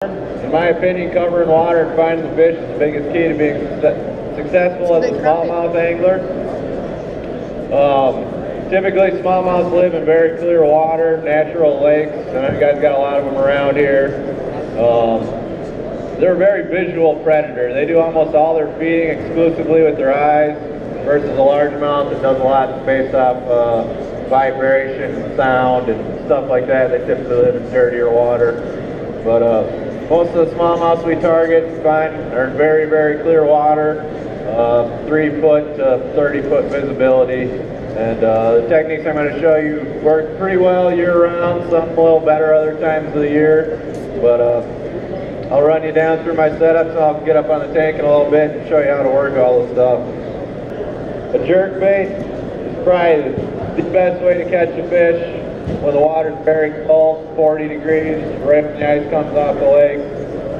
In my opinion, covering water and finding the fish is the biggest key to being successful as a smallmouth angler. Typically, smallmouths live in very clear water, natural lakes, and you guys got a lot of them around here. They're a very visual predator. They do almost all their feeding exclusively with their eyes versus a largemouth that does a lot based off vibration, sound, and stuff like that. They typically live in dirtier water. But most of the smallmouths we target and find are in very, very clear water, 3 foot to 30 foot visibility. And the techniques I'm going to show you work pretty well year round, some a little better other times of the year. But I'll run you down through my setups and I'll get up on the tank in a little bit and show you how to work all the stuff. A jerkbait is probably the best way to catch a fish when the water's very cold, 40 degrees, right when the ice comes off the lake,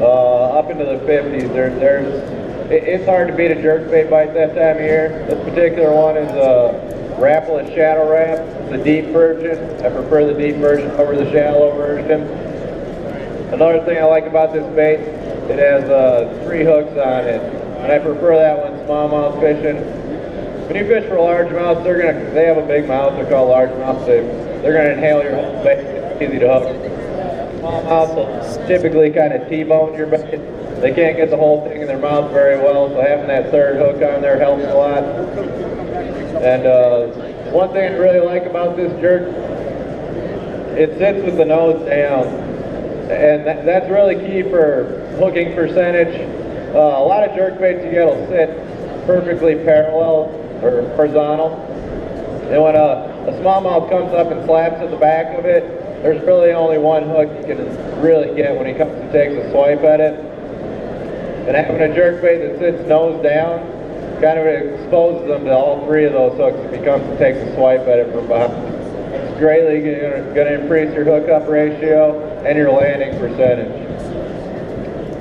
up into the 50s. It's hard to beat a jerkbait bite that time of year. This particular one is a Rap Shadow Wrap. It's a deep version. I prefer the deep version over the shallow version. Another thing I like about this bait, it has 3 hooks on it, and I prefer that when smallmouth fishing. When you fish for largemouths, they have a big mouth. They're called largemouths. They're going to inhale your whole bait. It's easy to hook. Smallmouths will typically kind of T-bone your bait. They can't get the whole thing in their mouth very well, so having that 3rd hook on there helps a lot. And one thing I really like about this jerk, it sits with the nose down. And that's really key for hooking percentage. A lot of jerkbaits you get will sit perfectly parallel or horizontal. And when a smallmouth comes up and slaps at the back of it, there's really only one hook you can really get when he comes and takes a swipe at it. And having a jerkbait that sits nose down kind of exposes them to all 3 of those hooks if he comes and takes a swipe at it from behind. It's greatly going to increase your hookup ratio and your landing percentage.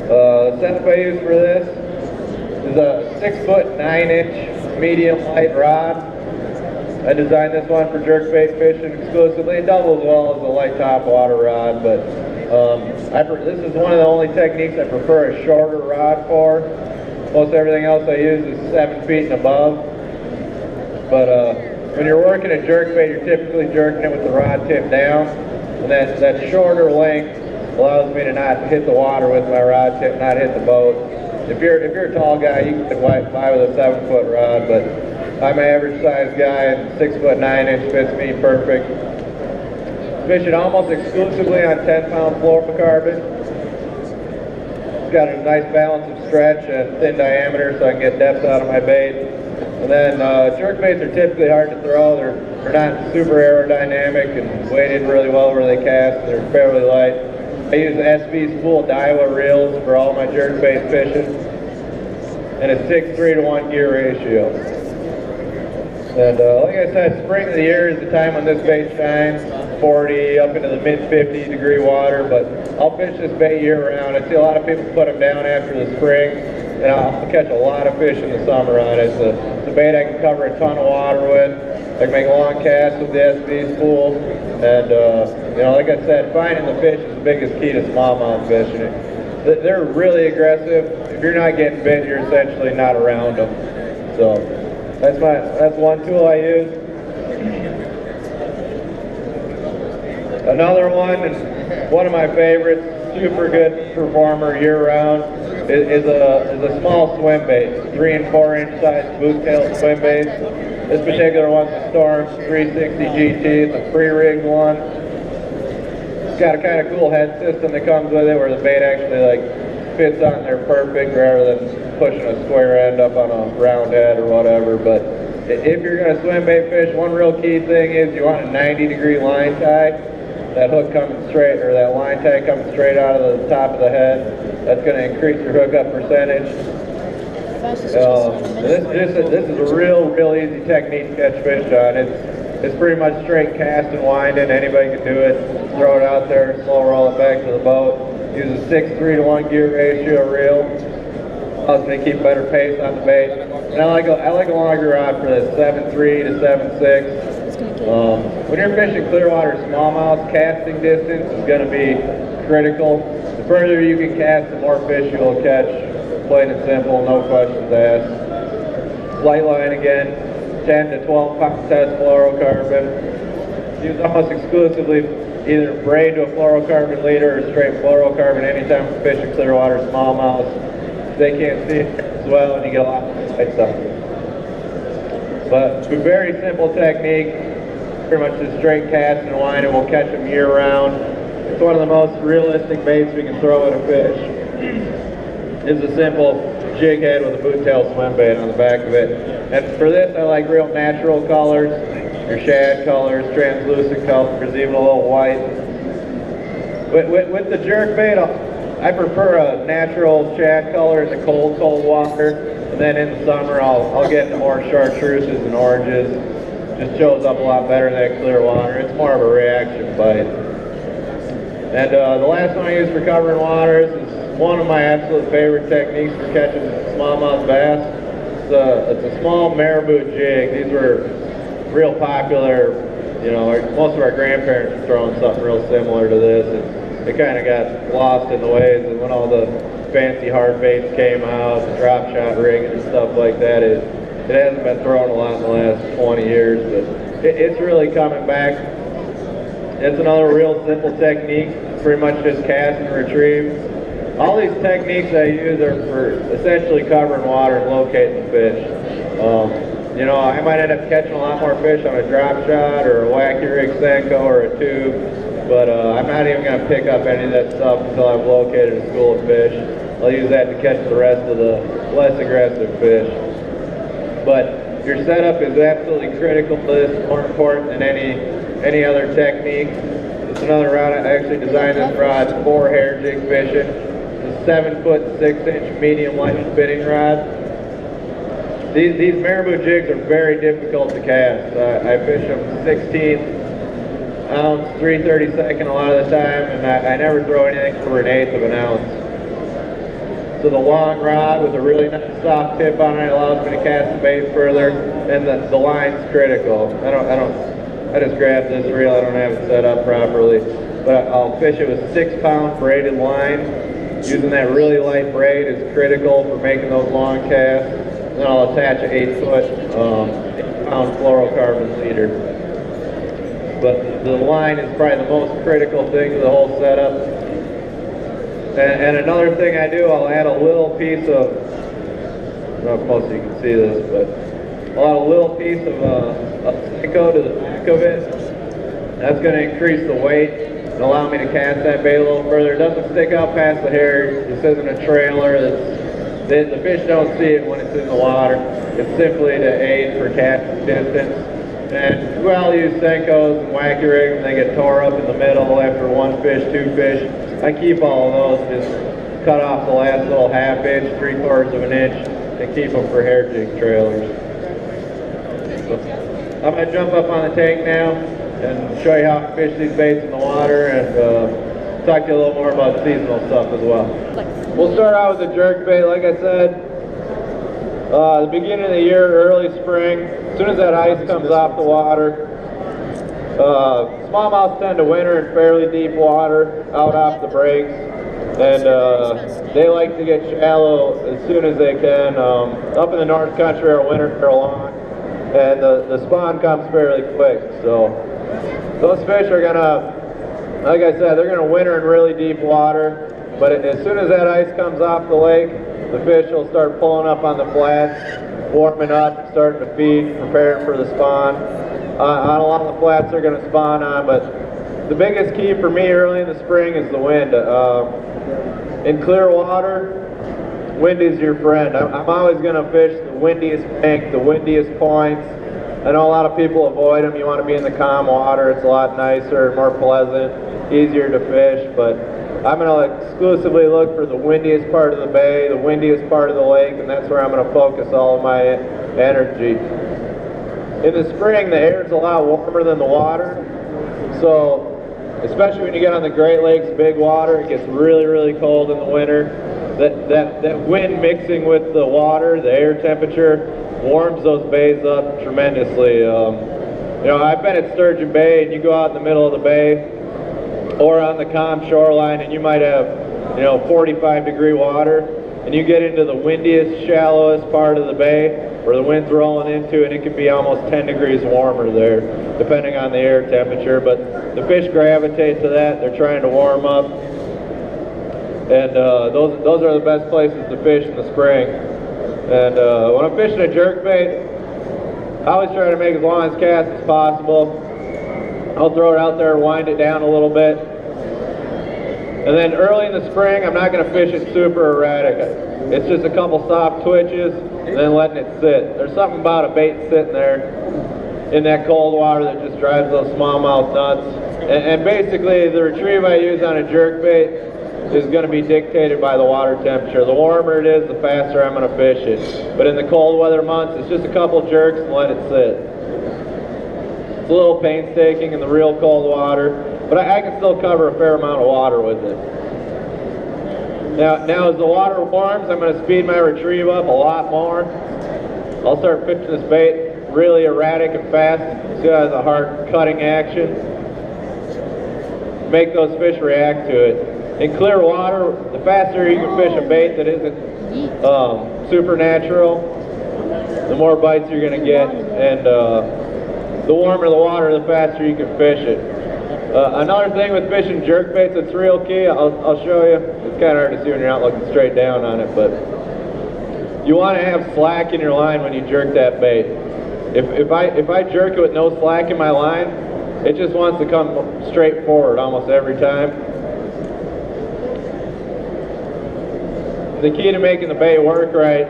The setup I use for this is a 6 foot 9 inch medium light rod. I designed this one for jerkbait fishing exclusively. It doubles well as a light top water rod, but this is one of the only techniques I prefer a shorter rod for. Most everything else I use is 7 feet and above. But when you're working a jerkbait, you're typically jerking it with the rod tip down, and that shorter length allows me to not hit the water with my rod tip, not hit the boat. If you're a tall guy, you can fly with a 7 foot rod, but I'm an average sized guy and 6 foot 9 inch fits me perfect. Fishing almost exclusively on 10-pound fluorocarbon. It's got a nice balance of stretch and thin diameter so I can get depth out of my bait. And then jerkbaits are typically hard to throw. They're not super aerodynamic and weighted really well where they cast. They're fairly light. I use SB spool Daiwa reels for all my jerkbait fishing, and a 6:3 to 1 gear ratio. And like I said, spring of the year is the time when this bait shines, 40 up into the mid 50 degree water, but I'll fish this bait year round. I see a lot of people put them down after the spring, and I'll catch a lot of fish in the summer on it. It's a bait I can cover a ton of water with. I can make a long cast with the SB spool, and like I said, finding the fish is the biggest key to smallmouth fishing. They're really aggressive. If you're not getting bit, you're essentially not around them. So that's one tool I use. Another one, and one of my favorites, super good performer year round, is a small Swimbait, 3 and 4 inch size boot-tailed Swimbaits. This particular one's a Storm 360 GT. It's a free-rigged one. It's got a kind of cool head system that comes with it where the bait actually fits on there perfect rather than pushing a square end up on a round head or whatever. But if you're going to swim bait fish, one real key thing is you want a 90-degree line tie. That hook coming straight, or that line tie coming straight out of the top of the head. That's going to increase your hookup percentage. This is a real easy technique to catch fish on. It's pretty much straight cast and winding. Anybody can do it. Throw it out there, slow roll it back to the boat. Use a 6:3 to 1 gear ratio reel. Allows me to keep better pace on the bait. And I like a longer rod for this, 7.3 to 7.6. When you're fishing clear water smallmouth, casting distance is going to be critical. The further you can cast, the more fish you'll catch. Plain and simple, no questions asked. Light line again, 10 to 12 pound test fluorocarbon. Use almost exclusively either braid to a fluorocarbon leader or straight fluorocarbon anytime we fish in clear water smallmouth. They can't see it as well and you get a lot of light stuff. But a very simple technique, pretty much just straight cast and line and we'll catch them year round. It's one of the most realistic baits we can throw at a fish. It's a simple jig head with a boot tail swim bait on the back of it. And for this I like real natural colors, your shad colors, translucent colors, even a little white. With the jerk bait, I prefer a natural shad color in the cold water. And then in the summer I'll get into more chartreuses and oranges. Just shows up a lot better in that clear water. It's more of a reaction bite. And the last one I use for covering waters is one of my absolute favorite techniques for catching smallmouth bass. It's a small marabou jig. These were real popular, you know, most of our grandparents were throwing something real similar to this. And it kind of got lost in the waves, and when all the fancy hard baits came out, the drop shot rigging and stuff like that, it hasn't been thrown a lot in the last 20 years, but it's really coming back. It's another real simple technique, pretty much just cast and retrieve. All these techniques I use are for essentially covering water and locating fish. You know, I might end up catching a lot more fish on a drop shot or a wacky rig Senko or a tube, but I'm not even going to pick up any of that stuff until I've located a school of fish. I'll use that to catch the rest of the less aggressive fish. But your setup is absolutely critical to this, more important than any other technique. It's another rod. I actually designed this rod for hair jig fishing. It's a 7-foot 6-inch medium light spinning rod. These marabou jigs are very difficult to cast. I fish them 16th ounce, 3/32 a lot of the time, and I never throw anything over an 1/8 of an ounce. So the long rod with a really nice soft tip on it allows me to cast the bait further, and the line's critical. I just grabbed this reel. I don't have it set up properly, but I'll fish it with 6-pound braided line. Using that really light braid is critical for making those long casts. And then I'll attach an 8-pound fluorocarbon leader. But the line is probably the most critical thing to the whole setup. And another thing I do, I'll add a little piece of, I don't know if most of you can see this, but I'll add a little piece of Senko to the back of it. That's going to increase the weight and allow me to cast that bait a little further. It doesn't stick out past the hair. This isn't a trailer. The fish don't see it when it's in the water. It's simply to aid for casting distance. And I'll use Senkos and wacky rigs and they get tore up in the middle after 1 fish, 2 fish. I keep all of those, just cut off the last little 1/2 inch, 3/4 of an inch, and keep them for hair jig trailers. So, I'm going to jump up on the tank now and show you how to fish these baits in the water and talk to you a little more about seasonal stuff as well. We'll start out with the jerk bait. Like I said, the beginning of the year, early spring, as soon as that ice comes off the water, smallmouths tend to winter in fairly deep water out off the breaks, and they like to get shallow as soon as they can. Up in the North Country, our winters are long, and the spawn comes fairly quick. So those fish are gonna, like I said, they're gonna winter in really deep water. But as soon as that ice comes off the lake, the fish will start pulling up on the flats, warming up, starting to feed, preparing for the spawn. On a lot of the flats they're going to spawn on, but the biggest key for me early in the spring is the wind. In clear water, wind is your friend. I'm always going to fish the windiest bank, the windiest points. I know a lot of people avoid them. You want to be in the calm water. It's a lot nicer, more pleasant, easier to fish, but I'm going to exclusively look for the windiest part of the bay, the windiest part of the lake, and that's where I'm going to focus all of my energy. In the spring, the air is a lot warmer than the water, so especially when you get on the Great Lakes, big water, it gets really, really cold in the winter. That wind mixing with the water, the air temperature, warms those bays up tremendously. You know, I've been at Sturgeon Bay, and you go out in the middle of the bay, or on the calm shoreline, and you might have 45-degree water, and you get into the windiest, shallowest part of the bay where the wind's rolling into, and it can be almost 10 degrees warmer there, depending on the air temperature. But the fish gravitate to that. They're trying to warm up, and those are the best places to fish in the spring. And when I'm fishing a jerkbait, I always try to make as long as cast as possible. I'll throw it out there, wind it down a little bit. And then early in the spring, I'm not going to fish it super erratic. It's just a couple soft twitches, and then letting it sit. There's something about a bait sitting there in that cold water that just drives those smallmouth nuts. And basically, the retrieve I use on a jerkbait is going to be dictated by the water temperature. The warmer it is, the faster I'm going to fish it. But in the cold weather months, it's just a couple jerks and let it sit. It's a little painstaking in the real cold water, but I can still cover a fair amount of water with it. Now as the water warms, I'm going to speed my retrieve up a lot more. I'll start fishing this bait really erratic and fast. See how it has a hard cutting action. Make those fish react to it. In clear water, the faster you can fish a bait that isn't supernatural, the more bites you're going to get, and the warmer the water, the faster you can fish it. Another thing with fishing jerkbaits that's real key, I'll show you. It's kind of hard to see when you're not looking straight down on it, but you want to have slack in your line when you jerk that bait. If I jerk it with no slack in my line, it just wants to come straight forward almost every time. The key to making the bait work right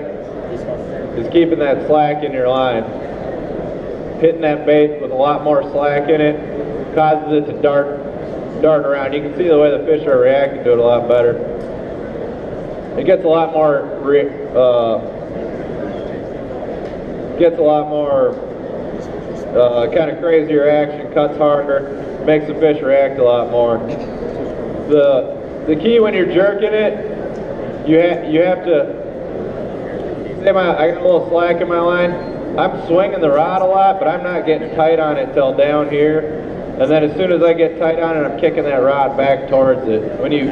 is keeping that slack in your line. Hitting that bait with a lot more slack in it causes it to dart around. You can see the way the fish are reacting to it a lot better. It gets a lot more kind of crazier action, cuts harder, makes the fish react a lot more. The key when you're jerking it, you have to say I got a little slack in my line. I'm swinging the rod a lot, but I'm not getting tight on it till down here. And then as soon as I get tight on it, I'm kicking that rod back towards it. When you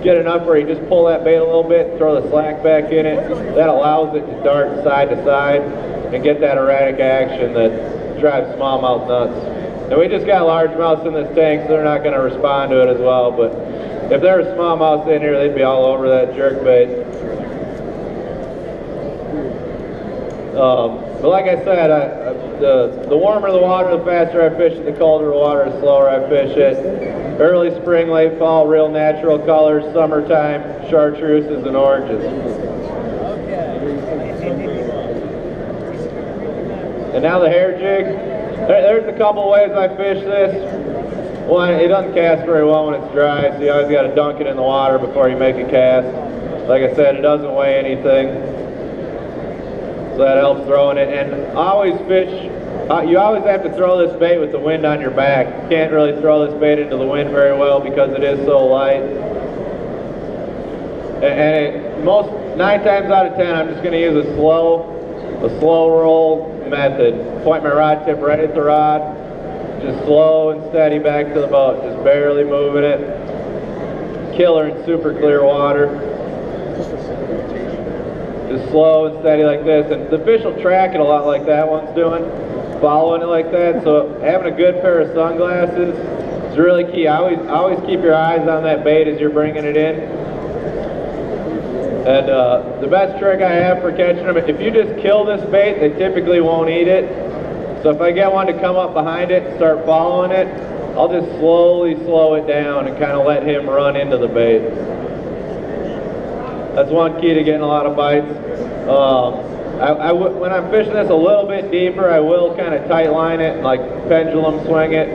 get enough where you just pull that bait a little bit, throw the slack back in it, that allows it to dart side to side and get that erratic action that drives smallmouth nuts. And we just got largemouths in this tank, so they're not going to respond to it as well. But if there were smallmouths in here, they'd be all over that jerkbait. But like I said, the warmer the water, the faster I fish it. The colder the water, the slower I fish it. Early spring, late fall, real natural colors. Summertime, chartreuses and oranges. And now the hair jig. There's a couple ways I fish this. One, it doesn't cast very well when it's dry, so you always got to dunk it in the water before you make a cast. Like I said, it doesn't weigh anything. So that helps throwing it. And always fish, you always have to throw this bait with the wind on your back. You can't really throw this bait into the wind very well because it is so light. And 9 times out of 10, I'm just going to use a slow roll method. Point my rod tip right at the rod, just slow and steady back to the boat, just barely moving it. Killer in super clear water. Just slow and steady like this, and the fish will track it a lot like that one's doing, following it like that. So having a good pair of sunglasses is really key. Always keep your eyes on that bait as you're bringing it in. And the best trick I have for catching them, if you just kill this bait, they typically won't eat it. So if I get one to come up behind it and start following it, I'll just slowly slow it down and kind of let him run into the bait. That's one key to getting a lot of bites. When I'm fishing this a little bit deeper, I will kind of tight line it and like pendulum swing it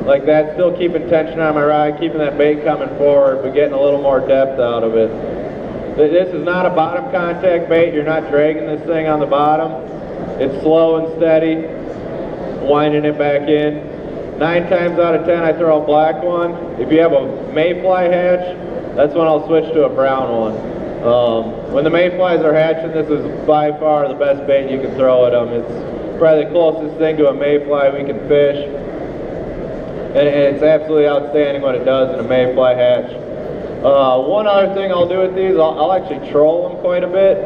like that, still keeping tension on my rod, keeping that bait coming forward, but getting a little more depth out of it. This is not a bottom contact bait. You're not dragging this thing on the bottom. It's slow and steady, winding it back in. 9 times out of 10, I throw a black one. If you have a mayfly hatch, that's when I'll switch to a brown one. When the mayflies are hatching, this is by far the best bait you can throw at them. It's probably the closest thing to a mayfly we can fish. And it's absolutely outstanding what it does in a mayfly hatch. One other thing I'll do with these, I'll actually troll them quite a bit.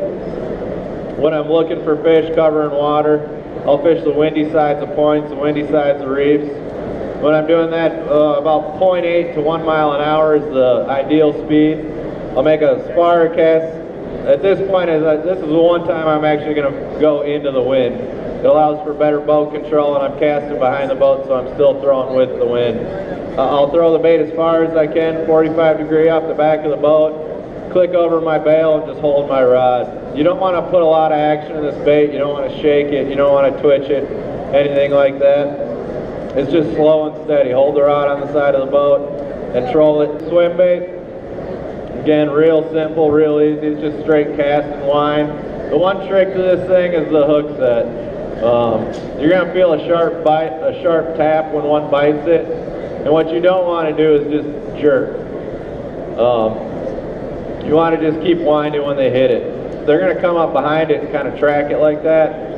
When I'm looking for fish covering water, I'll fish the windy sides of points, the windy sides of reefs. When I'm doing that, about 0.8 to 1 mile an hour is the ideal speed. I'll make a spar cast. At this point, this is the one time I'm actually going to go into the wind. It allows for better boat control, and I'm casting behind the boat, so I'm still throwing with the wind. I'll throw the bait as far as I can, 45 degree off the back of the boat, click over my bail, and just hold my rod. You don't want to put a lot of action in this bait. You don't want to shake it. You don't want to twitch it, anything like that. It's just slow and steady. Hold the rod on the side of the boat and troll it. Swim bait, again, real simple, real easy. It's just straight cast and wind. The one trick to this thing is the hook set. You're going to feel a sharp bite, a sharp tap when one bites it. And what you don't want to do is just jerk. You want to just keep winding when they hit it. They're going to come up behind it and kind of track it like that.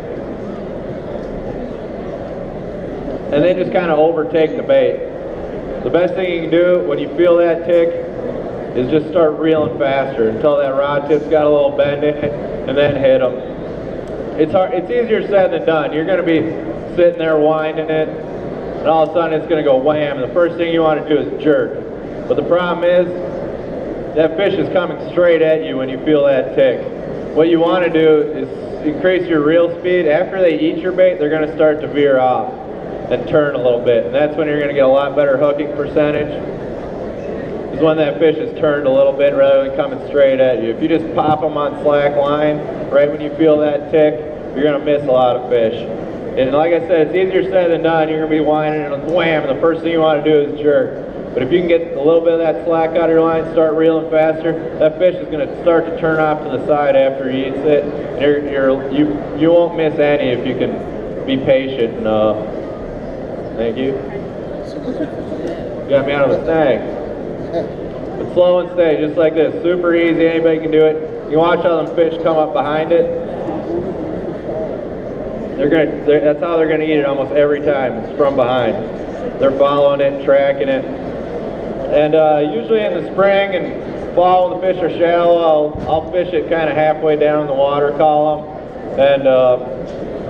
And they just kind of overtake the bait. The best thing you can do when you feel that tick is just start reeling faster until that rod tip's got a little bend in it, and then hit them. It's hard. It's easier said than done. You're going to be sitting there winding it, and all of a sudden it's going to go wham. The first thing you want to do is jerk. But the problem is that fish is coming straight at you when you feel that tick. What you want to do is increase your reel speed. After they eat your bait, they're going to start to veer off and turn a little bit, and that's when you're going to get a lot better hooking percentage, is when that fish is turned a little bit rather than coming straight at you. If you just pop them on slack line right when you feel that tick, you're going to miss a lot of fish. And like I said, it's easier said than done. You're going to be winding and wham, and the first thing you want to do is jerk. But if you can get a little bit of that slack out of your line, start reeling faster, that fish is going to start to turn off to the side after he eats it. And you won't miss any if you can be patient. Thank you. Got me out of the snag. But slow and steady, just like this. Super easy, anybody can do it. You watch how them fish come up behind it. That's how they're gonna eat it almost every time. It's from behind. They're following it, tracking it. And usually in the spring and fall when the fish are shallow, I'll fish it kind of halfway down the water column. And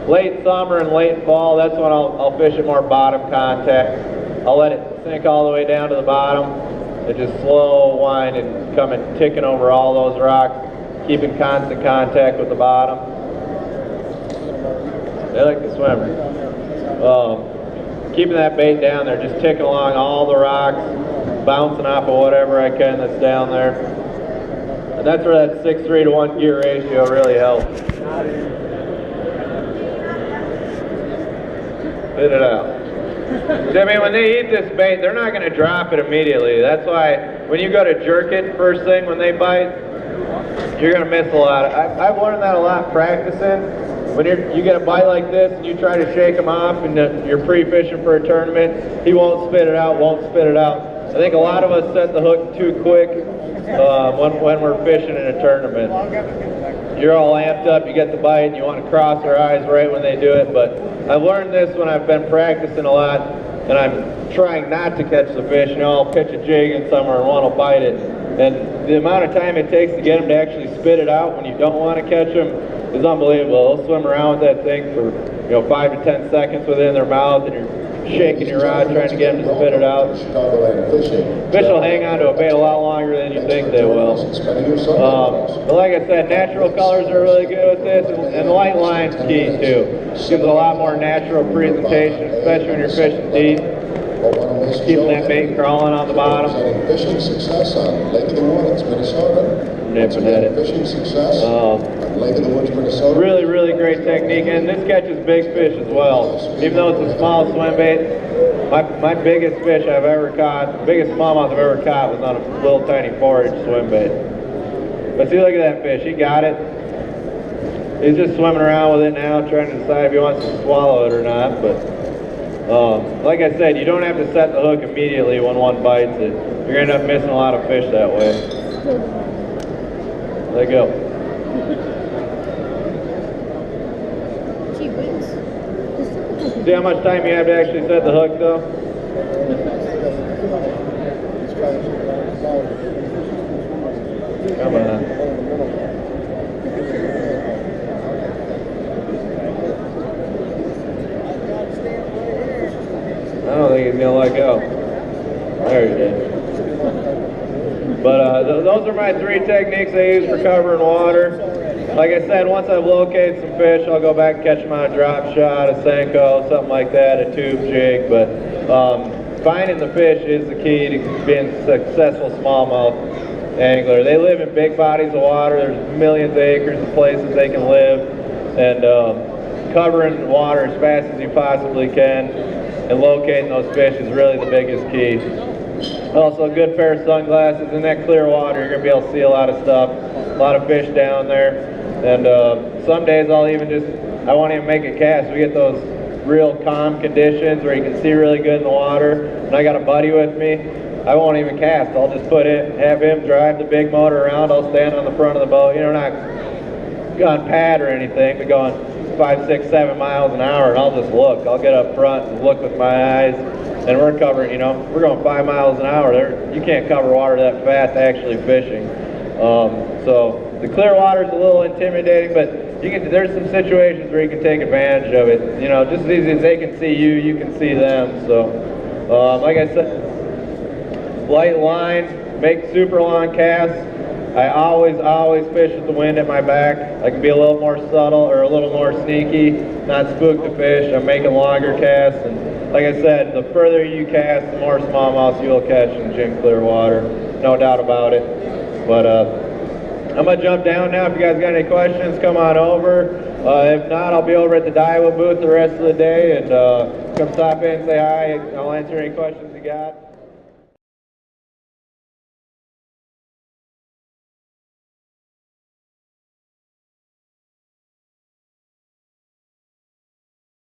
late summer and late fall, that's when I'll fish it more bottom contact. I'll let it sink all the way down to the bottom and just slow wind and come and ticking over all those rocks, keeping constant contact with the bottom. They like to swim. Keeping that bait down there, just ticking along all the rocks, bouncing off of whatever I can that's down there. And that's where that 6:3 to 1 gear ratio really helps. Spit it out. I mean, when they eat this bait, they're not going to drop it immediately. That's why when you go to jerk it first thing when they bite, you're going to miss a lot. I've learned that a lot practicing. When you get a bite like this and you try to shake him off and you're pre-fishing for a tournament, he won't spit it out, I think a lot of us set the hook too quick when we're fishing in a tournament. You're all amped up, you get the bite, and you want to cross their eyes right when they do it, but I've learned this when I've been practicing a lot, and I'm trying not to catch the fish. You know, I'll pitch a jig in somewhere and one will bite it. And the amount of time it takes to get them to actually spit it out when you don't want to catch them is unbelievable. They'll swim around with that thing for 5 to 10 seconds within their mouth, and you're shaking your rod trying to get them to spit it out. Fish will hang on to a bait a lot longer than you think they will. But like I said, natural colors are really good with this, and the light line's key too. Gives a lot more natural presentation, especially when you're fishing deep. Keeping that bait crawling on the bottom. Fishing success on Lake of the Woods, Minnesota. Nipping at it. Fishing success on Lake of the Woods, Minnesota. Really, really great technique, and this catches big fish as well. Even though it's a small swim bait, my biggest fish I've ever caught, the biggest smallmouth I've ever caught was on a little tiny 4-inch swim bait. But see, look at that fish. He got it. He's just swimming around with it now, trying to decide if he wants to swallow it or not. But like I said, you don't have to set the hook immediately when one bites it. You're going to end up missing a lot of fish that way. Let go. See how much time you have to actually set the hook, though? Come on. I don't think he's gonna let go. There he did. But those are my 3 techniques I use for covering water. Like I said, once I've located some fish, I'll go back and catch them on a drop shot, a Senko, something like that, a tube jig. But finding the fish is the key to being a successful smallmouth angler. They live in big bodies of water. There's millions of acres of places they can live. And covering water as fast as you possibly can and locating those fish is really the biggest key. Also, a good pair of sunglasses. In that clear water, you're going to be able to see a lot of stuff, a lot of fish down there. And some days I'll even I won't even make a cast. We get those real calm conditions where you can see really good in the water, and I got a buddy with me. I won't even cast. I'll just have him drive the big motor around. I'll stand on the front of the boat. You know, not on pad or anything, but going 5, 6, 7 miles an hour, and I'll just look. I'll get up front and look with my eyes. And we're covering, you know, we're going 5 miles an hour. You can't cover water that fast actually fishing. So the clear water is a little intimidating, but there's some situations where you can take advantage of it. You know, just as easy as they can see you, you can see them. So, like I said, light line, make super long casts. I always fish with the wind at my back. I can be a little more subtle or a little more sneaky, not spook the fish. I'm making longer casts, and like I said, the further you cast, the more smallmouths you'll catch in gym clear water. No doubt about it. But I'm going to jump down now. If you guys got any questions, come on over. If not, I'll be over at the Daiwa booth the rest of the day, and come stop in and say hi. I'll answer any questions you got.